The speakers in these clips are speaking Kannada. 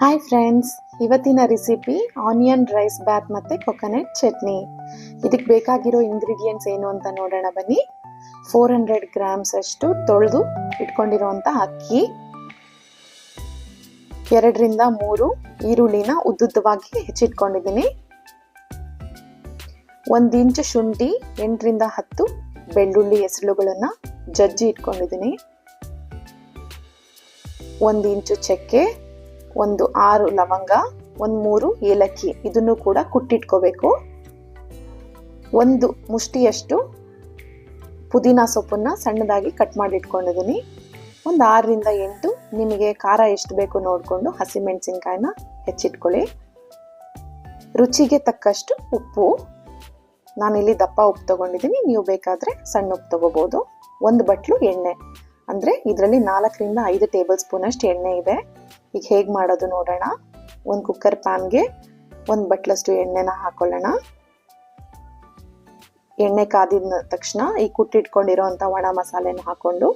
ಹಾಯ್ ಫ್ರೆಂಡ್ಸ್, ಇವತ್ತಿನ ರೆಸಿಪಿ ಆನಿಯನ್ ರೈಸ್ ಬಾತ್ ಮತ್ತು ಕೊಕೊನಟ್ ಚಟ್ನಿ. ಇದಕ್ಕೆ ಬೇಕಾಗಿರೋ ಇಂಗ್ರೀಡಿಯೆಂಟ್ಸ್ ಏನು ಅಂತ ನೋಡೋಣ ಬನ್ನಿ. 400 ಗ್ರಾಮ್ಸ್ ಅಷ್ಟು ತೊಳೆದು ಇಟ್ಕೊಂಡಿರೋಂಥ ಅಕ್ಕಿ, 2 ರಿಂದ 3 ಈರುಳ್ಳಿನ ಉದ್ದುದ್ದವಾಗಿ ಹೆಚ್ಚಿಟ್ಕೊಂಡಿದ್ದೀನಿ, 1 ಇಂಚು ಶುಂಠಿ, 8 ರಿಂದ 10 ಬೆಳ್ಳುಳ್ಳಿ ಹೆಸರುಗಳನ್ನು ಜಜ್ಜಿ ಇಟ್ಕೊಂಡಿದ್ದೀನಿ, 1 ಇಂಚು ಚಕ್ಕೆ, 6 ಲವಂಗ, 3 ಏಲಕ್ಕಿ, ಇದನ್ನು ಕೂಡ ಕುಟ್ಟಿಟ್ಕೋಬೇಕು, 1 ಮುಷ್ಟಿಯಷ್ಟು ಪುದೀನ ಸೊಪ್ಪನ್ನ ಸಣ್ಣದಾಗಿ ಕಟ್ ಮಾಡಿ ಇಟ್ಕೊಂಡಿದ್ದೀನಿ, 6 ರಿಂದ 8 ನಿಮಗೆ ಖಾರ ಎಷ್ಟು ಬೇಕು ನೋಡಿಕೊಂಡು ಹಸಿಮೆಣಸಿನ್ಕಾಯಿನ ಹೆಚ್ಚಿಟ್ಕೊಳ್ಳಿ, ರುಚಿಗೆ ತಕ್ಕಷ್ಟು ಉಪ್ಪು, ನಾನಿಲ್ಲಿ ದಪ್ಪ ಉಪ್ಪು ತಗೊಂಡಿದ್ದೀನಿ, ನೀವು ಬೇಕಾದರೆ ಸಣ್ಣ ಉಪ್ಪು ತಗೋಬೋದು, 1 ಬಟ್ಲು ಎಣ್ಣೆ, ಅಂದರೆ ಇದರಲ್ಲಿ 4 ರಿಂದ 5 ಟೇಬಲ್ ಸ್ಪೂನ್ ಅಷ್ಟು ಎಣ್ಣೆ ಇದೆ. ಈಗ ಹೇಗೆ ಮಾಡೋದು ನೋಡೋಣ. ಒಂದು ಕುಕ್ಕರ್ ಪ್ಯಾನ್ಗೆ 1 ಬಟ್ಲಷ್ಟು ಎಣ್ಣೆನ ಹಾಕೊಳ್ಳೋಣ. ಎಣ್ಣೆ ಕಾದಿದ ತಕ್ಷಣ ಈ ಕುಟ್ಟಿಟ್ಕೊಂಡಿರೋಂಥ ಒಣ ಮಸಾಲೆನ ಹಾಕೊಂಡು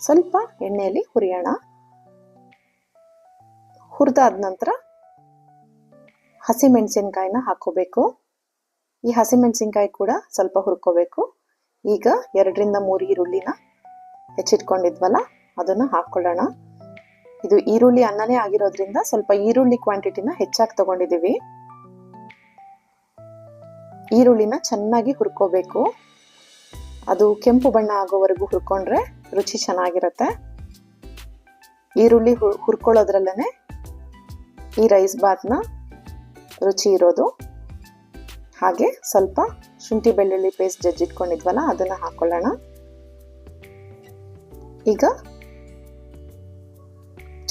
ಸ್ವಲ್ಪ ಎಣ್ಣೆಯಲ್ಲಿ ಹುರಿಯೋಣ. ಹುರಿದಾದ ನಂತರ ಹಸಿಮೆಣಸಿನ್ಕಾಯಿನ ಹಾಕೋಬೇಕು. ಈ ಹಸಿಮೆಣಸಿನ್ಕಾಯಿ ಕೂಡ ಸ್ವಲ್ಪ ಹುರ್ಕೋಬೇಕು. ಈಗ 2 ರಿಂದ 3 ಈರುಳ್ಳಿನ ಹೆಚ್ಚಿಟ್ಕೊಂಡಿದ್ವಲ್ಲ ಅದನ್ನು ಹಾಕೊಳ್ಳೋಣ. ಇದು ಈರುಳ್ಳಿ ಅನ್ನನೇ ಆಗಿರೋದ್ರಿಂದ ಸ್ವಲ್ಪ ಈರುಳ್ಳಿ ಕ್ವಾಂಟಿಟಿನ ಹೆಚ್ಚಾಗಿ ತಗೊಂಡಿದ್ದೀವಿ. ಈರುಳ್ಳಿನ ಚೆನ್ನಾಗಿ ಹುರ್ಕೋಬೇಕು. ಅದು ಕೆಂಪು ಬಣ್ಣ ಆಗೋವರೆಗೂ ಹುರ್ಕೊಂಡ್ರೆ ರುಚಿ ಚೆನ್ನಾಗಿರುತ್ತೆ. ಈರುಳ್ಳಿ ಹುರ್ಕೊಳ್ಳೋದ್ರಲ್ಲೇ ಈ ರೈಸ್ ಬಾತ್ನ ರುಚಿ ಇರೋದು. ಹಾಗೆ ಸ್ವಲ್ಪ ಶುಂಠಿ ಬೆಳ್ಳುಳ್ಳಿ ಪೇಸ್ಟ್ ಜಜ್ಜಿಟ್ಕೊಂಡಿದ್ವಲ್ಲ ಅದನ್ನು ಹಾಕೊಳ್ಳೋಣ. ಈಗ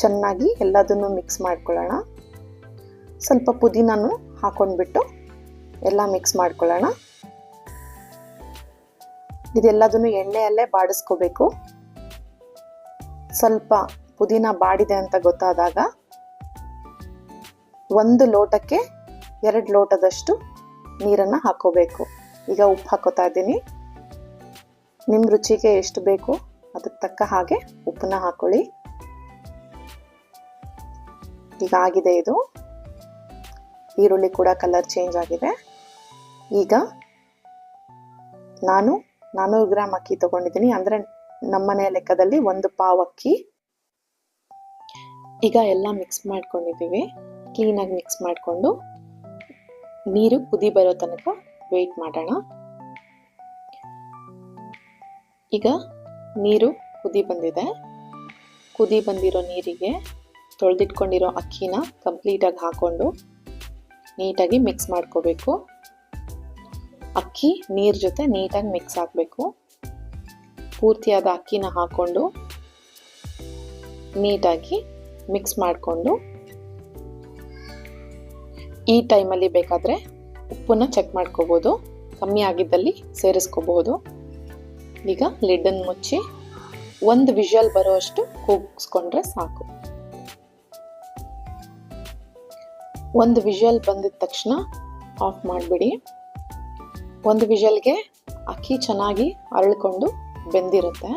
ಚೆನ್ನಾಗಿ ಎಲ್ಲದನ್ನು ಮಿಕ್ಸ್ ಮಾಡ್ಕೊಳ್ಳೋಣ. ಸ್ವಲ್ಪ ಪುದೀನನೂ ಹಾಕೊಂಡ್ಬಿಟ್ಟು ಎಲ್ಲ ಮಿಕ್ಸ್ ಮಾಡ್ಕೊಳ್ಳೋಣ. ಇದೆಲ್ಲದನ್ನು ಎಣ್ಣೆಯಲ್ಲೇ ಬಾಡಿಸ್ಕೋಬೇಕು. ಸ್ವಲ್ಪ ಪುದೀನ ಬಾಡಿದೆ ಅಂತ ಗೊತ್ತಾದಾಗ 1 ಲೋಟಕ್ಕೆ 2 ಲೋಟದಷ್ಟು ನೀರನ್ನು ಹಾಕೋಬೇಕು. ಈಗ ಉಪ್ಪು ಹಾಕೋತಾ ಇದ್ದೀನಿ. ನಿಮ್ಮ ರುಚಿಗೆ ಎಷ್ಟು ಬೇಕು ಅದಕ್ಕೆ ತಕ್ಕ ಹಾಗೆ ಉಪ್ಪನ್ನ ಹಾಕೊಳ್ಳಿ. ಈಗ ಆಗಿದೆ, ಇದು ಈರುಳ್ಳಿ ಕೂಡ ಕಲರ್ ಚೇಂಜ್ ಆಗಿದೆ. ಈಗ ನಾನು 400 ಗ್ರಾಮ್ ಅಕ್ಕಿ ತಗೊಂಡಿದ್ದೀನಿ, ಅಂದರೆ ನಮ್ಮನೆಯ ಲೆಕ್ಕದಲ್ಲಿ 1 ಪಾವ್ ಅಕ್ಕಿ. ಈಗ ಎಲ್ಲ ಮಿಕ್ಸ್ ಮಾಡ್ಕೊಂಡಿದ್ದೀವಿ. ಕ್ಲೀನಾಗಿ ಮಿಕ್ಸ್ ಮಾಡಿಕೊಂಡು ನೀರು ಕುದಿ ಬರೋ ತನಕ ವೆಯ್ಟ್ ಮಾಡೋಣ. ಈಗ ನೀರು ಕುದಿ ಬಂದಿದೆ. ಕುದಿ ಬಂದಿರೋ ನೀರಿಗೆ ತೊಳೆದಿಟ್ಕೊಂಡಿರೋ ಅಕ್ಕಿನ ಕಂಪ್ಲೀಟಾಗಿ ಹಾಕೊಂಡು ನೀಟಾಗಿ ಮಿಕ್ಸ್ ಮಾಡ್ಕೋಬೇಕು. ಅಕ್ಕಿ ನೀರು ಜೊತೆ ನೀಟಾಗಿ ಮಿಕ್ಸ್ ಆಗಬೇಕು. ಪೂರ್ತಿಯಾದ ಅಕ್ಕಿನ ಹಾಕೊಂಡು ನೀಟಾಗಿ ಮಿಕ್ಸ್ ಮಾಡಿಕೊಂಡು ಈ ಟೈಮಲ್ಲಿ ಬೇಕಾದರೆ ಉಪ್ಪನ್ನ ಚೆಕ್ ಮಾಡ್ಕೋಬೋದು, ಕಮ್ಮಿ ಆಗಿದ್ದಲ್ಲಿ ಸೇರಿಸ್ಕೋಬಹುದು. ಈಗ ಲಿಡ್ಡನ್ನು ಮುಚ್ಚಿ 1 ವಿಷಲ್ ಬರೋಷ್ಟು ಕೂಗಿಸ್ಕೊಂಡ್ರೆ ಸಾಕು. 1 ವಿಷಲ್ ಬಂದಿದ ತಕ್ಷಣ ಆಫ್ ಮಾಡಿಬಿಡಿ. 1 ವಿಷಲ್ಗೆ ಅಕ್ಕಿ ಚೆನ್ನಾಗಿ ಅರಳ್ಕೊಂಡು ಬೆಂದಿರುತ್ತೆ.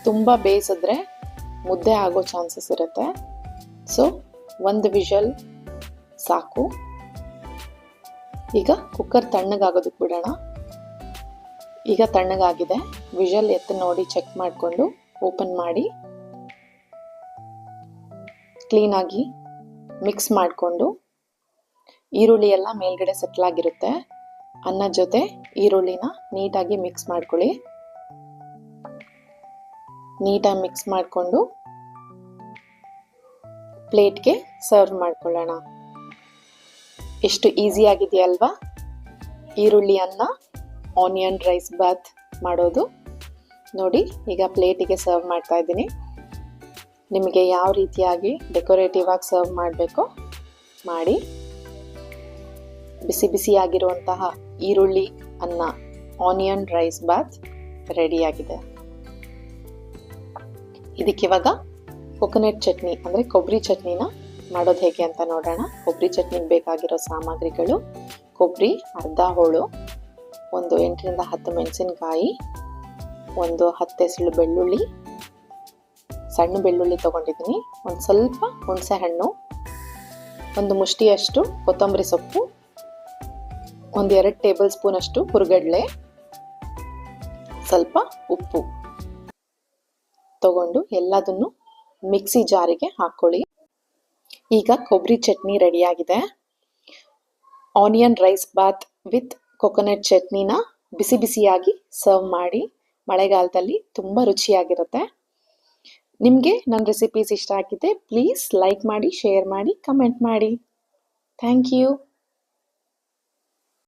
ತುಂಬ ಬೇಯಿಸಿದ್ರೆ ಮುದ್ದೆ ಆಗೋ ಚಾನ್ಸಸ್ ಇರುತ್ತೆ. ಸೊ 1 ವಿಷಲ್ ಸಾಕು. ಈಗ ಕುಕ್ಕರ್ ತಣ್ಣಗಾಗೋದಕ್ಕೆ ಬಿಡೋಣ. ಈಗ ತಣ್ಣಗಾಗಿದೆ. ವಿಷಲ್ ಎತ್ತು ನೋಡಿ ಚೆಕ್ ಮಾಡಿಕೊಂಡು ಓಪನ್ ಮಾಡಿ ಕ್ಲೀನಾಗಿ ಮಿಕ್ಸ್ ಮಾಡಿಕೊಂಡು, ಈರುಳ್ಳಿ ಎಲ್ಲ ಮೇಲ್ಗಡೆ ಸೆಟ್ಲಾಗಿರುತ್ತೆ. ಅನ್ನದ ಜೊತೆ ಈರುಳ್ಳಿನ ನೀಟಾಗಿ ಮಿಕ್ಸ್ ಮಾಡ್ಕೊಳ್ಳಿ. ನೀಟಾಗಿ ಮಿಕ್ಸ್ ಮಾಡಿಕೊಂಡು ಪ್ಲೇಟ್ಗೆ ಸರ್ವ್ ಮಾಡ್ಕೊಳ್ಳೋಣ. ಎಷ್ಟು ಈಸಿ ಆಗಿದೆಯಲ್ವಾ ಈರುಳ್ಳಿ ಅನ್ನ ಆನಿಯನ್ ರೈಸ್ ಬಾತ್ ಮಾಡೋದು. ನೋಡಿ, ಈಗ ಪ್ಲೇಟಿಗೆ ಸರ್ವ್ ಮಾಡ್ತಾ ಇದ್ದೀನಿ. ನಿಮಗೆ ಯಾವ ರೀತಿಯಾಗಿ ಡೆಕೋರೇಟಿವ್ ಆಗಿ ಸರ್ವ್ ಮಾಡಬೇಕೋ ಮಾಡಿ. ಬಿಸಿ ಬಿಸಿಯಾಗಿರುವಂತಹ ಈರುಳ್ಳಿ ಅನ್ನ ಆನಿಯನ್ ರೈಸ್ ಬಾತ್ ರೆಡಿಯಾಗಿದೆ. ಇದಕ್ಕಿವಾಗ ಕೊಕೊನಟ್ ಚಟ್ನಿ ಅಂದರೆ ಕೊಬ್ಬರಿ ಚಟ್ನಿನ ಮಾಡೋದು ಹೇಗೆ ಅಂತ ನೋಡೋಣ. ಕೊಬ್ಬರಿ ಚಟ್ನಿಗೆ ಬೇಕಾಗಿರೋ ಸಾಮಗ್ರಿಗಳು: ಕೊಬ್ಬರಿ ಅರ್ಧ ಹೋಳು, 8 ರಿಂದ 10 ಮೆಣಸಿನಕಾಯಿ, 10 ಎಸಳು ಬೆಳ್ಳುಳ್ಳಿ, ಸಣ್ಣ ಬೆಳ್ಳುಳ್ಳಿ ತೊಗೊಂಡಿದ್ದೀನಿ, ಒಂದು ಸ್ವಲ್ಪ ಹುಣಸೆ ಹಣ್ಣು, ಒಂದು ಮುಷ್ಟಿಯಷ್ಟು ಕೊತ್ತಂಬರಿ ಸೊಪ್ಪು, ಒಂದು 2 ಟೇಬಲ್ ಸ್ಪೂನ್ ಅಷ್ಟು ಹುರುಗಡ್ಲೆ, ಸ್ವಲ್ಪ ಉಪ್ಪು ತಗೊಂಡು ಎಲ್ಲದನ್ನು ಮಿಕ್ಸಿ ಜಾರಿಗೆ ಹಾಕೊಳ್ಳಿ. ಈಗ ಕೊಬ್ಬರಿ ಚಟ್ನಿ ರೆಡಿಯಾಗಿದೆ. Onion rice bath with coconut ಚಟ್ನಿನ ಬಿಸಿ ಬಿಸಿಯಾಗಿ ಸರ್ವ್ ಮಾಡಿ. ಮಳೆಗಾಲದಲ್ಲಿ ತುಂಬ ರುಚಿಯಾಗಿರುತ್ತೆ. ನಿಮಗೆ ನನ್ನ ರೆಸಿಪೀಸ್ ಇಷ್ಟ ಆಗಿದೆ, ಪ್ಲೀಸ್ ಲೈಕ್ ಮಾಡಿ, ಶೇರ್ ಮಾಡಿ, ಕಮೆಂಟ್ ಮಾಡಿ. Thank you.